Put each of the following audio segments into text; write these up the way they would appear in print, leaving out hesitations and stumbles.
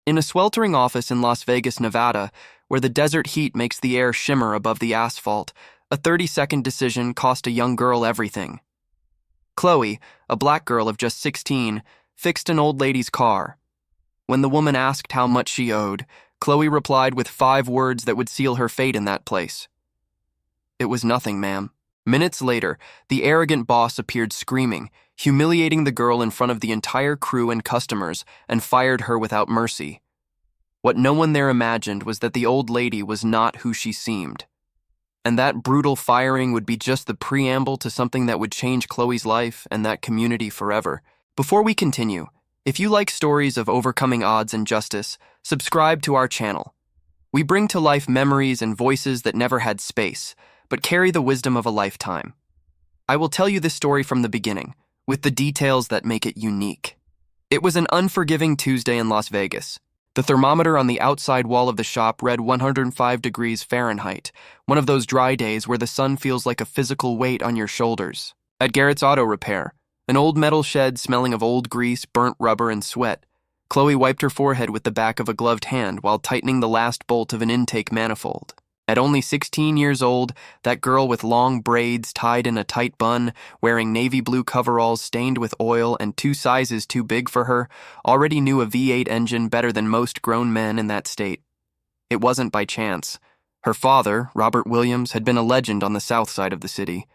In a sweltering office in Las Vegas, Nevada, where the desert heat makes the air shimmer above the asphalt, a 30-second decision cost a young girl everything. Chloe, a black girl of just 16, fixed an old lady's car. When the woman asked how much she owed, Chloe replied with 5 words that would seal her fate in that place. "It was nothing, ma'am." Minutes later, the arrogant boss appeared screaming, humiliating the girl in front of the entire crew and customers, and fired her without mercy. What no one there imagined was that the old lady was not who she seemed. And that brutal firing would be just the preamble to something that would change Chloe's life and that community forever. Before we continue, if you like stories of overcoming odds and justice, subscribe to our channel. We bring to life memories and voices that never had space, but carry the wisdom of a lifetime. I will tell you this story from the beginning, with the details that make it unique. It was an unforgiving Tuesday in Las Vegas. The thermometer on the outside wall of the shop read 105 degrees Fahrenheit, one of those dry days where the sun feels like a physical weight on your shoulders. At Garrett's Auto Repair, an old metal shed smelling of old grease, burnt rubber, and sweat, Chloe wiped her forehead with the back of a gloved hand while tightening the last bolt of an intake manifold. At only 16 years old, that girl with long braids tied in a tight bun, wearing navy blue coveralls stained with oil and 2 sizes too big for her, already knew a V8 engine better than most grown men in that state. It wasn't by chance. Her father, Robert Williams, had been a legend on the south side of the city.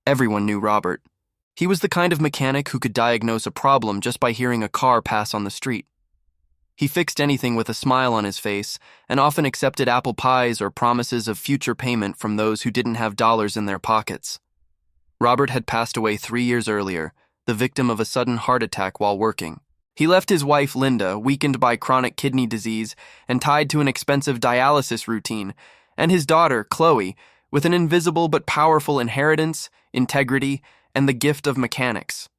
Everyone knew Robert. He was the kind of mechanic who could diagnose a problem just by hearing a car pass on the street. He fixed anything with a smile on his face and often accepted apple pies or promises of future payment from those who didn't have dollars in their pockets. Robert had passed away 3 years earlier, the victim of a sudden heart attack while working. He left his wife, Linda, weakened by chronic kidney disease and tied to an expensive dialysis routine, and his daughter, Chloe, with an invisible but powerful inheritance, integrity, and the gift of mechanics.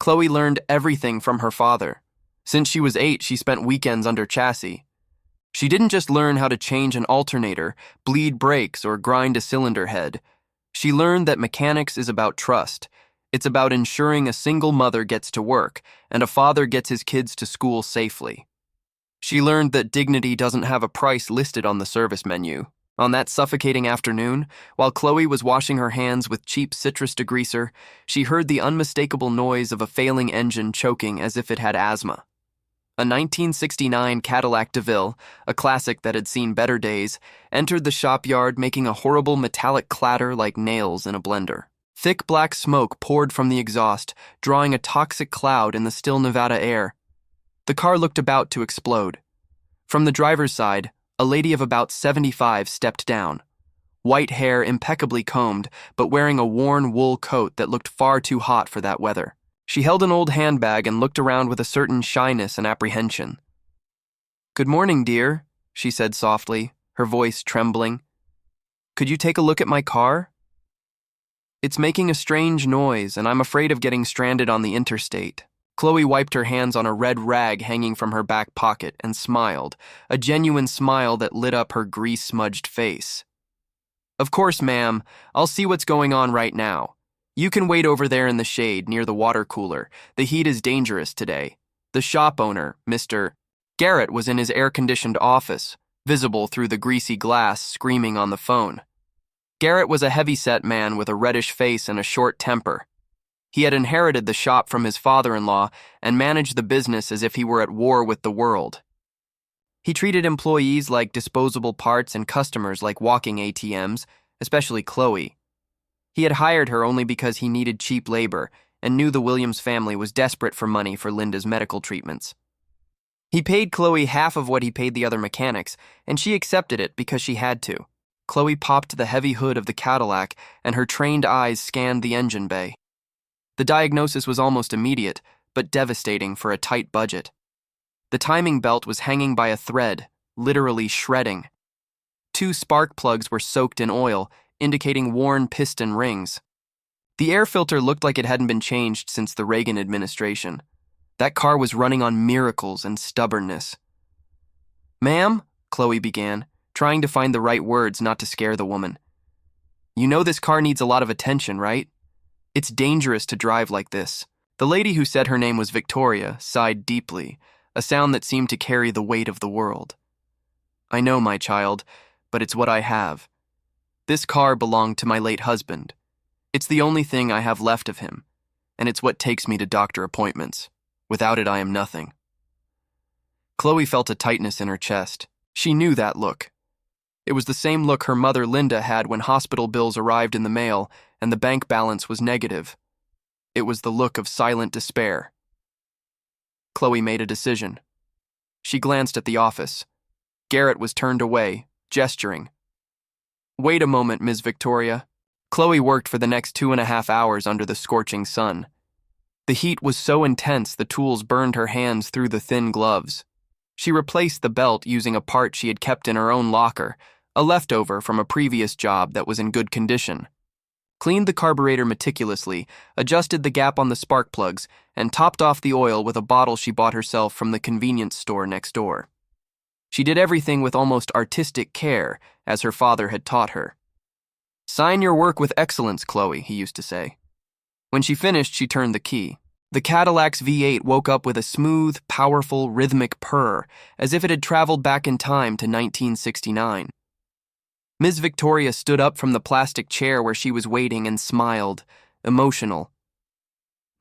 Chloe learned everything from her father. Since she was 8, she spent weekends under chassis. She didn't just learn how to change an alternator, bleed brakes, or grind a cylinder head. She learned that mechanics is about trust. It's about ensuring a single mother gets to work and a father gets his kids to school safely. She learned that dignity doesn't have a price listed on the service menu. On that suffocating afternoon, while Chloe was washing her hands with cheap citrus degreaser, she heard the unmistakable noise of a failing engine choking as if it had asthma. A 1969 Cadillac DeVille, a classic that had seen better days, entered the shop yard making a horrible metallic clatter like nails in a blender. Thick black smoke poured from the exhaust, drawing a toxic cloud in the still Nevada air. The car looked about to explode. From the driver's side, a lady of about 75 stepped down. White hair impeccably combed, but wearing a worn wool coat that looked far too hot for that weather. She held an old handbag and looked around with a certain shyness and apprehension. "Good morning, dear," she said softly, her voice trembling. "Could you take a look at my car? It's making a strange noise, and I'm afraid of getting stranded on the interstate." Chloe wiped her hands on a red rag hanging from her back pocket and smiled, a genuine smile that lit up her grease-smudged face. "Of course, ma'am. I'll see what's going on right now. You can wait over there in the shade near the water cooler. The heat is dangerous today." The shop owner, Mr. Garrett, was in his air-conditioned office, visible through the greasy glass, screaming on the phone. Garrett was a heavy-set man with a reddish face and a short temper. He had inherited the shop from his father-in-law and managed the business as if he were at war with the world. He treated employees like disposable parts and customers like walking ATMs, especially Chloe. He had hired her only because he needed cheap labor and knew the Williams family was desperate for money for Linda's medical treatments. He paid Chloe half of what he paid the other mechanics, and she accepted it because she had to. Chloe popped the heavy hood of the Cadillac, and her trained eyes scanned the engine bay. The diagnosis was almost immediate, but devastating for a tight budget. The timing belt was hanging by a thread, literally shredding. 2 spark plugs were soaked in oil, indicating worn piston rings. The air filter looked like it hadn't been changed since the Reagan administration. That car was running on miracles and stubbornness. "Ma'am," Chloe began, trying to find the right words not to scare the woman. "You know this car needs a lot of attention, right? It's dangerous to drive like this." The lady, who said her name was Victoria, sighed deeply, a sound that seemed to carry the weight of the world. I know, my child, but it's what I have. This car belonged to my late husband. It's the only thing I have left of him, and it's what takes me to doctor appointments. Without it, I am nothing. Chloe felt a tightness in her chest. She knew that look. It was the same look her mother Linda had when hospital bills arrived in the mail and the bank balance was negative. It was the look of silent despair. Chloe made a decision. She glanced at the office. Garrett was turned away, gesturing. Wait a moment, Ms. Victoria. Chloe worked for the next 2.5 hours under the scorching sun. The heat was so intense the tools burned her hands through the thin gloves. She replaced the belt using a part she had kept in her own locker, a leftover from a previous job that was in good condition. Cleaned the carburetor meticulously, adjusted the gap on the spark plugs, and topped off the oil with a bottle she bought herself from the convenience store next door. She did everything with almost artistic care, as her father had taught her. "Sign your work with excellence, Chloe," he used to say. When she finished, she turned the key. The Cadillac's V8 woke up with a smooth, powerful, rhythmic purr, as if it had traveled back in time to 1969. Ms. Victoria stood up from the plastic chair where she was waiting and smiled, emotional.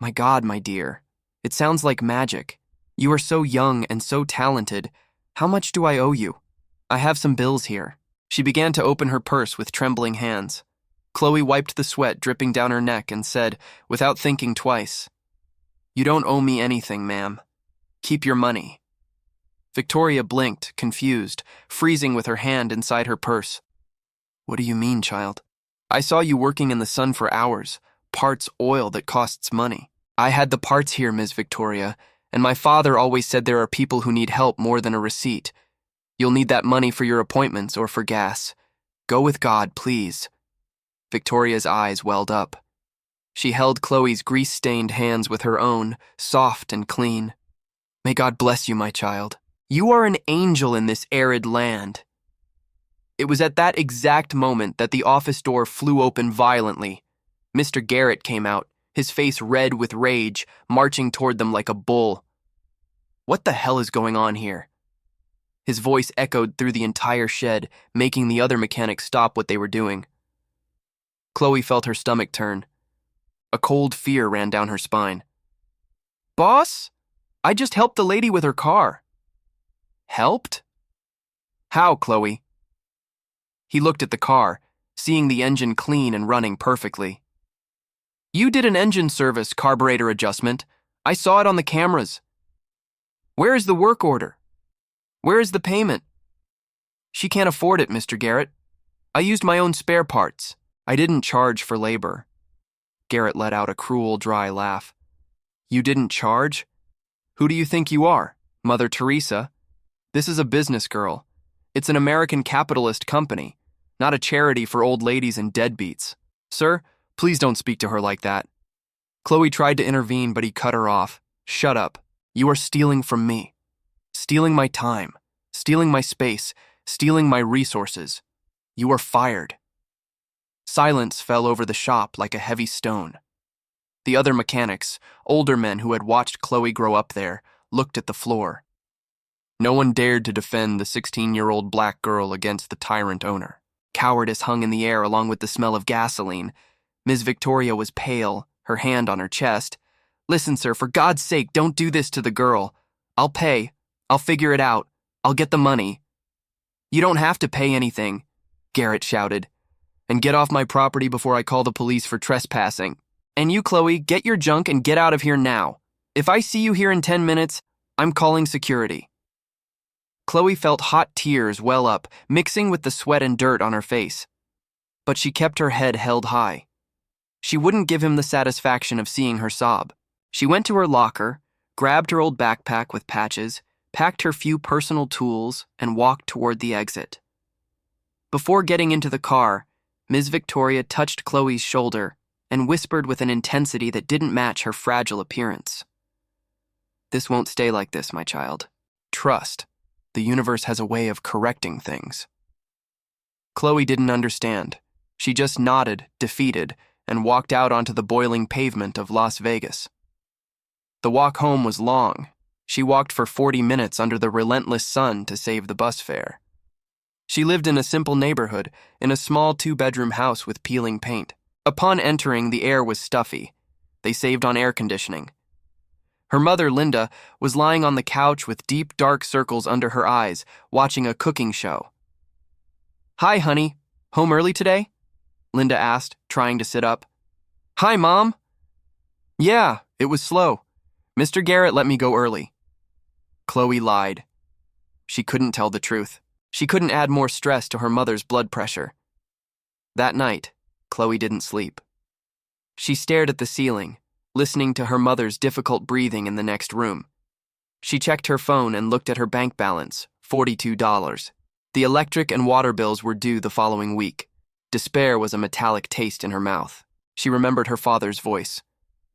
"My God, my dear, it sounds like magic. You are so young and so talented. How much do I owe you? I have some bills here." She began to open her purse with trembling hands. Chloe wiped the sweat dripping down her neck and said, without thinking twice, "You don't owe me anything, ma'am. Keep your money." Victoria blinked, confused, freezing with her hand inside her purse. "What do you mean, child? I saw you working in the sun for hours, parts oil that costs money. I had the parts here, Ms. Victoria, and my father always said there are people who need help more than a receipt. You'll need that money for your appointments or for gas. Go with God, please." Victoria's eyes welled up. She held Chloe's grease-stained hands with her own, soft and clean. "May God bless you, my child. You are an angel in this arid land." It was at that exact moment that the office door flew open violently. Mr. Garrett came out, his face red with rage, marching toward them like a bull. "What the hell is going on here?" His voice echoed through the entire shed, making the other mechanics stop what they were doing. Chloe felt her stomach turn. A cold fear ran down her spine. "Boss, I just helped the lady with her car." "Helped? How, Chloe?" He looked at the car, seeing the engine clean and running perfectly. "You did an engine service carburetor adjustment. I saw it on the cameras. Where is the work order? Where is the payment?" "She can't afford it, Mr. Garrett. I used my own spare parts. I didn't charge for labor." Garrett let out a cruel, dry laugh. "You didn't charge? Who do you think you are, Mother Teresa? This is a business girl. It's an American capitalist company, not a charity for old ladies and deadbeats. Sir, please don't speak to her like that." Chloe tried to intervene, but he cut her off. "Shut up. You are stealing from me. Stealing my time, stealing my space, stealing my resources. You are fired." Silence fell over the shop like a heavy stone. The other mechanics, older men who had watched Chloe grow up there, looked at the floor. No one dared to defend the 16-year-old black girl against the tyrant owner. Cowardice hung in the air along with the smell of gasoline. Ms. Victoria was pale, her hand on her chest. "Listen, sir, for God's sake, don't do this to the girl. I'll pay. I'll figure it out. I'll get the money." "You don't have to pay anything," Garrett shouted. "And get off my property before I call the police for trespassing. And you, Chloe, get your junk and get out of here now. If I see you here in 10 minutes, I'm calling security." Chloe felt hot tears well up, mixing with the sweat and dirt on her face. But she kept her head held high. She wouldn't give him the satisfaction of seeing her sob. She went to her locker, grabbed her old backpack with patches, packed her few personal tools, and walked toward the exit. Before getting into the car, Ms. Victoria touched Chloe's shoulder and whispered with an intensity that didn't match her fragile appearance. "This won't stay like this, my child. Trust. The universe has a way of correcting things." Chloe didn't understand. She just nodded, defeated, and walked out onto the boiling pavement of Las Vegas. The walk home was long, She walked for 40 minutes under the relentless sun to save the bus fare. She lived in a simple neighborhood, in a small 2-bedroom house with peeling paint. Upon entering, the air was stuffy. They saved on air conditioning. Her mother, Linda, was lying on the couch with deep, dark circles under her eyes, watching a cooking show. "Hi, honey. Home early today?" Linda asked, trying to sit up. "Hi, Mom." "Yeah, it was slow. Mr. Garrett let me go early." Chloe lied. She couldn't tell the truth. She couldn't add more stress to her mother's blood pressure. That night, Chloe didn't sleep. She stared at the ceiling, listening to her mother's difficult breathing in the next room. She checked her phone and looked at her bank balance, $42. The electric and water bills were due the following week. Despair was a metallic taste in her mouth. She remembered her father's voice.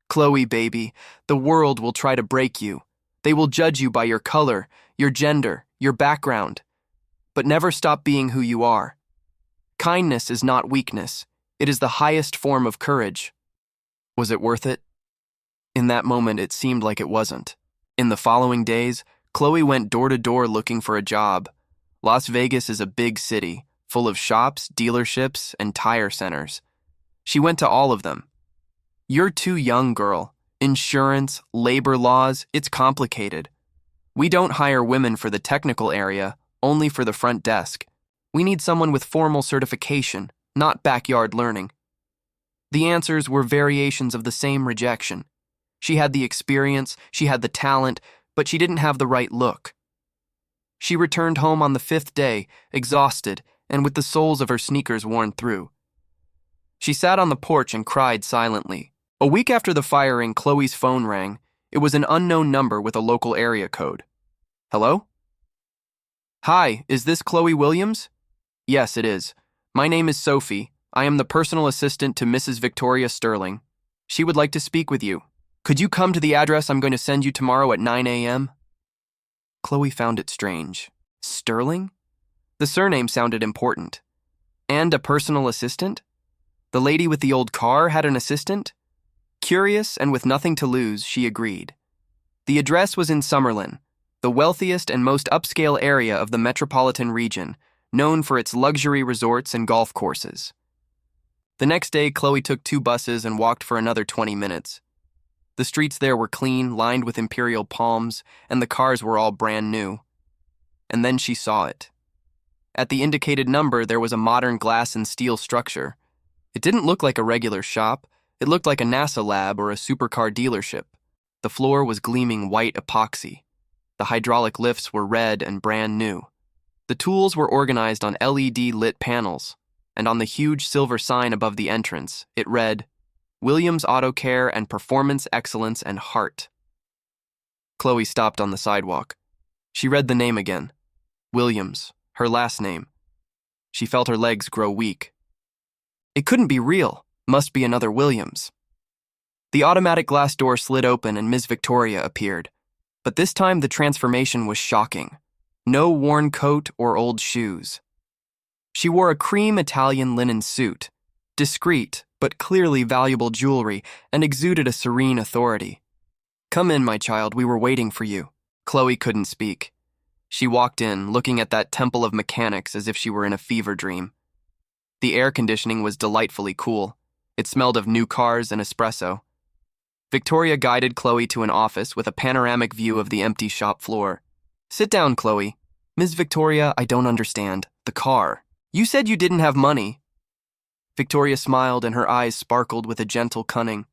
"Chloe, baby, the world will try to break you. They will judge you by your color, your gender, your background. But never stop being who you are. Kindness is not weakness. It is the highest form of courage." Was it worth it? In that moment, it seemed like it wasn't. In the following days, Chloe went door to door looking for a job. Las Vegas is a big city, full of shops, dealerships, and tire centers. She went to all of them. "You're too young, girl. Insurance, labor laws, it's complicated. We don't hire women for the technical area, only for the front desk. We need someone with formal certification, not backyard learning." The answers were variations of the same rejection. She had the experience, she had the talent, but she didn't have the right look. She returned home on the 5th day, exhausted and with the soles of her sneakers worn through. She sat on the porch and cried silently. A week after the firing, Chloe's phone rang. It was an unknown number with a local area code. "Hello?" "Hi, is this Chloe Williams?" "Yes, it is. My name is Sophie. I am the personal assistant to Mrs. Victoria Sterling. She would like to speak with you. Could you come to the address I'm going to send you tomorrow at 9 a.m.? Chloe found it strange. Sterling? The surname sounded important. And a personal assistant? The lady with the old car had an assistant? Curious and with nothing to lose, she agreed. The address was in Summerlin, the wealthiest and most upscale area of the metropolitan region, known for its luxury resorts and golf courses. The next day, Chloe took 2 buses and walked for another 20 minutes. The streets there were clean, lined with imperial palms, and the cars were all brand new. And then she saw it. At the indicated number, there was a modern glass and steel structure. It didn't look like a regular shop. It looked like a NASA lab or a supercar dealership. The floor was gleaming white epoxy. The hydraulic lifts were red and brand new. The tools were organized on LED-lit panels, and on the huge silver sign above the entrance, it read, "Williams Auto Care and Performance Excellence and Heart." Chloe stopped on the sidewalk. She read the name again. Williams, her last name. She felt her legs grow weak. It couldn't be real. Must be another Williams. The automatic glass door slid open and Ms. Victoria appeared. But this time the transformation was shocking. No worn coat or old shoes. She wore a cream Italian linen suit, discreet but clearly valuable jewelry, and exuded a serene authority. "Come in, my child, we were waiting for you." Chloe couldn't speak. She walked in, looking at that temple of mechanics as if she were in a fever dream. The air conditioning was delightfully cool. It smelled of new cars and espresso. Victoria guided Chloe to an office with a panoramic view of the empty shop floor. "Sit down, Chloe." "Ms. Victoria, I don't understand. The car. You said you didn't have money." Victoria smiled and her eyes sparkled with a gentle cunning.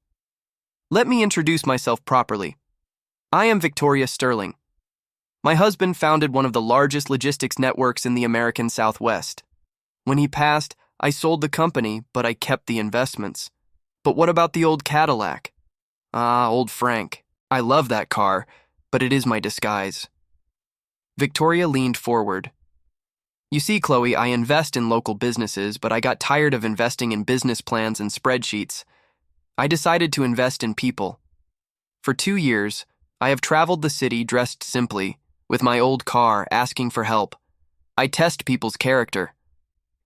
"Let me introduce myself properly. I am Victoria Sterling. My husband founded one of the largest logistics networks in the American Southwest. When he passed, I sold the company, but I kept the investments. But what about the old Cadillac? Ah, old Frank. I love that car, but it is my disguise." Victoria leaned forward. "You see, Chloe, I invest in local businesses, but I got tired of investing in business plans and spreadsheets. I decided to invest in people. For 2 years, I have traveled the city dressed simply, with my old car, asking for help. I test people's character."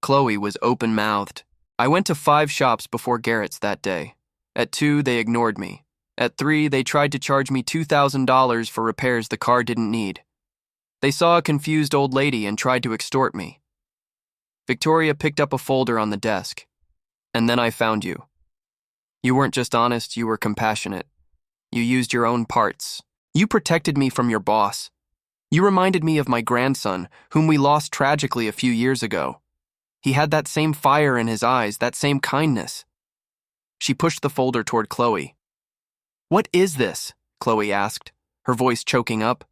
Chloe was open-mouthed. "I went to 5 shops before Garrett's that day. At 2, they ignored me. At 3, they tried to charge me $2,000 for repairs the car didn't need. They saw a confused old lady and tried to extort me. Victoria picked up a folder on the desk. And then I found you. You weren't just honest, you were compassionate. You used your own parts. You protected me from your boss. You reminded me of my grandson, whom we lost tragically a few years ago. He had that same fire in his eyes, that same kindness. She pushed the folder toward Chloe. "What is this?" Chloe asked, her voice choking up.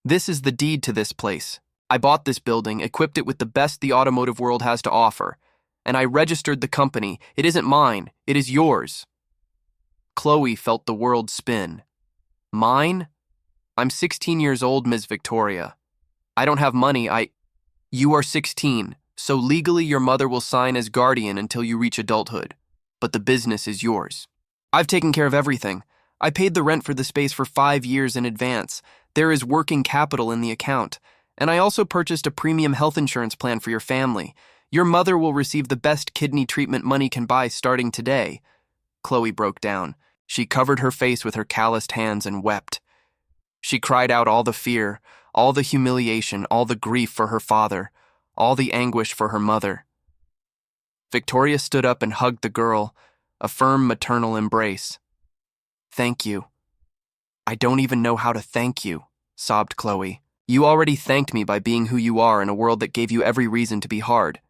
"This is the deed to this place. I bought this building, equipped it with the best the automotive world has to offer, and I registered the company. It isn't mine, it is yours." Chloe felt the world spin. "Mine? I'm 16 years old, Ms. Victoria. I don't have money, You are 16, so legally your mother will sign as guardian until you reach adulthood, but the business is yours. I've taken care of everything. I paid the rent for the space for 5 years in advance. There is working capital in the account. And I also purchased a premium health insurance plan for your family. Your mother will receive the best kidney treatment money can buy starting today." Chloe broke down. She covered her face with her calloused hands and wept. She cried out all the fear, all the humiliation, all the grief for her father, all the anguish for her mother. Victoria stood up and hugged the girl, a firm maternal embrace. "Thank you. I don't even know how to thank you," sobbed Chloe. "You already thanked me by being who you are in a world that gave you every reason to be hard.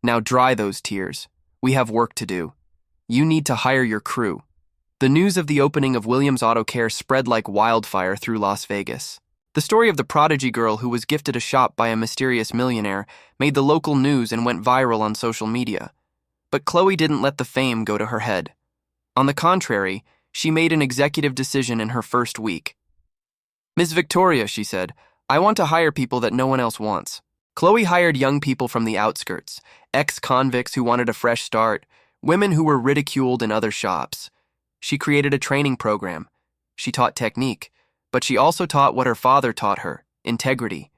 Now dry those tears. We have work to do. You need to hire your crew." The news of the opening of Williams Auto Care spread like wildfire through Las Vegas. The story of the prodigy girl who was gifted a shop by a mysterious millionaire made the local news and went viral on social media. But Chloe didn't let the fame go to her head. On the contrary, she made an executive decision in her first week. "Ms. Victoria," she said, "I want to hire people that no one else wants." Chloe hired young people from the outskirts, ex-convicts who wanted a fresh start, women who were ridiculed in other shops. She created a training program. She taught technique, but she also taught what her father taught her, integrity.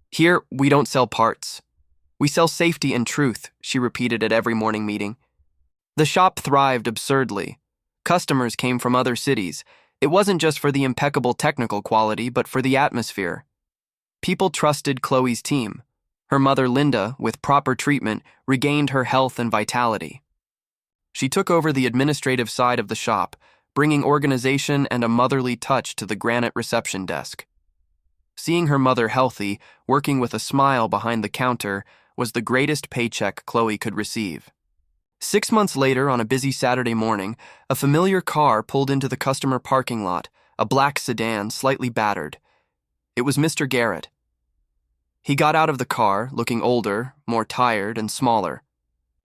"Here, we don't sell parts. We sell safety and truth," she repeated at every morning meeting. The shop thrived absurdly. Customers came from other cities. It wasn't just for the impeccable technical quality, but for the atmosphere. People trusted Chloe's team. Her mother, Linda, with proper treatment, regained her health and vitality. She took over the administrative side of the shop, bringing organization and a motherly touch to the granite reception desk. Seeing her mother healthy, working with a smile behind the counter, was the greatest paycheck Chloe could receive. 6 months later, on a busy Saturday morning, a familiar car pulled into the customer parking lot, a black sedan, slightly battered. It was Mr. Garrett. He got out of the car, looking older, more tired, and smaller.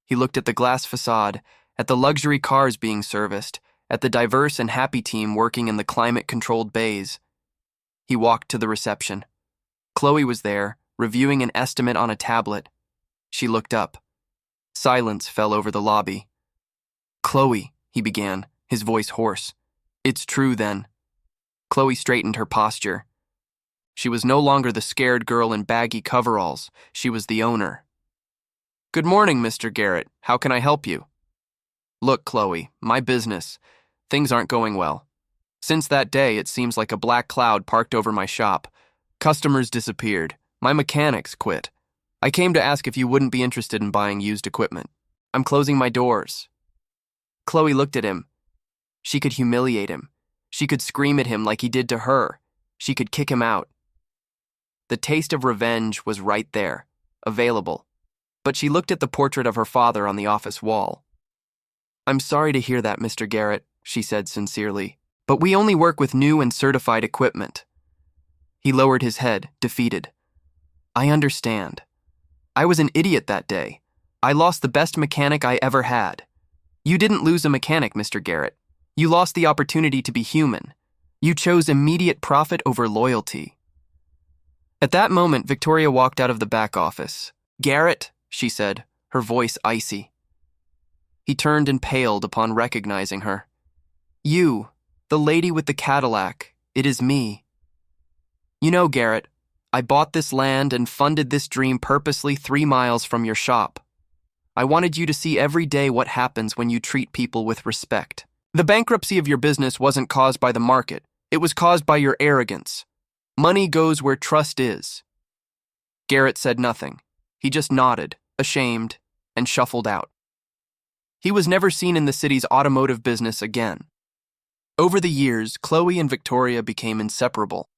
He looked at the glass facade, at the luxury cars being serviced, at the diverse and happy team working in the climate-controlled bays. He walked to the reception. Chloe was there, reviewing an estimate on a tablet. She looked up. Silence fell over the lobby. "Chloe," he began, his voice hoarse. "It's true, then." Chloe straightened her posture. She was no longer the scared girl in baggy coveralls. She was the owner. "Good morning, Mr. Garrett. How can I help you?" "Look, Chloe, my business. Things aren't going well. Since that day, it seems like a black cloud parked over my shop. Customers disappeared. My mechanics quit. I came to ask if you wouldn't be interested in buying used equipment. I'm closing my doors." Chloe looked at him. She could humiliate him. She could scream at him like he did to her. She could kick him out. The taste of revenge was right there, available. But she looked at the portrait of her father on the office wall. "I'm sorry to hear that, Mr. Garrett," she said sincerely, "but we only work with new and certified equipment." He lowered his head, defeated. "I understand. I was an idiot that day. I lost the best mechanic I ever had. You didn't lose a mechanic, Mr. Garrett. You lost the opportunity to be human. You chose immediate profit over loyalty." At that moment, Victoria walked out of the back office. "Garrett," she said, her voice icy. He turned and paled upon recognizing her. "You, the lady with the Cadillac, it is me. You know, Garrett, I bought this land and funded this dream purposely 3 miles from your shop. I wanted you to see every day what happens when you treat people with respect. The bankruptcy of your business wasn't caused by the market. It was caused by your arrogance. Money goes where trust is. Garrett said nothing. He just nodded, ashamed, and shuffled out. He was never seen in the city's automotive business again. Over the years, Chloe and Victoria became inseparable.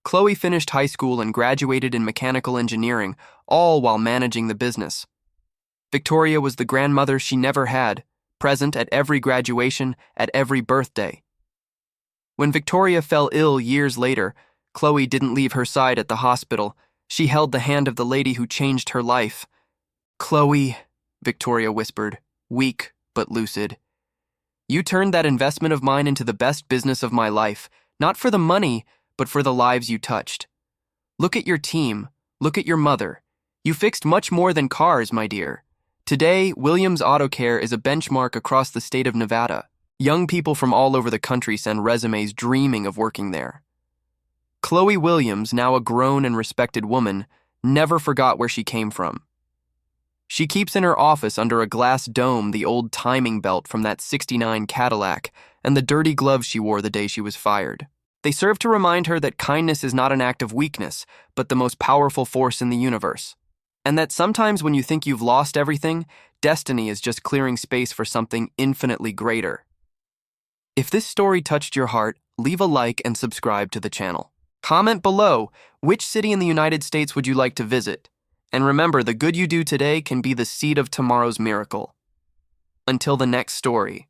Chloe finished high school and graduated in mechanical engineering, all while managing the business. Victoria was the grandmother she never had, present at every graduation, at every birthday. When Victoria fell ill years later, Chloe didn't leave her side at the hospital. She held the hand of the lady who changed her life. "Chloe," Victoria whispered, weak but lucid, "you turned that investment of mine into the best business of my life, not for the money, but for the lives you touched. Look at your team. Look at your mother. You fixed much more than cars, my dear. Today, Williams Auto Care is a benchmark across the state of Nevada. Young people from all over the country send resumes dreaming of working there." Chloe Williams, now a grown and respected woman, never forgot where she came from. She keeps in her office under a glass dome the old timing belt from that '69 Cadillac and the dirty gloves she wore the day she was fired. They serve to remind her that kindness is not an act of weakness, but the most powerful force in the universe. And that sometimes when you think you've lost everything, destiny is just clearing space for something infinitely greater. If this story touched your heart, leave a like and subscribe to the channel. Comment below, which city in the United States would you like to visit? And remember, the good you do today can be the seed of tomorrow's miracle. Until the next story.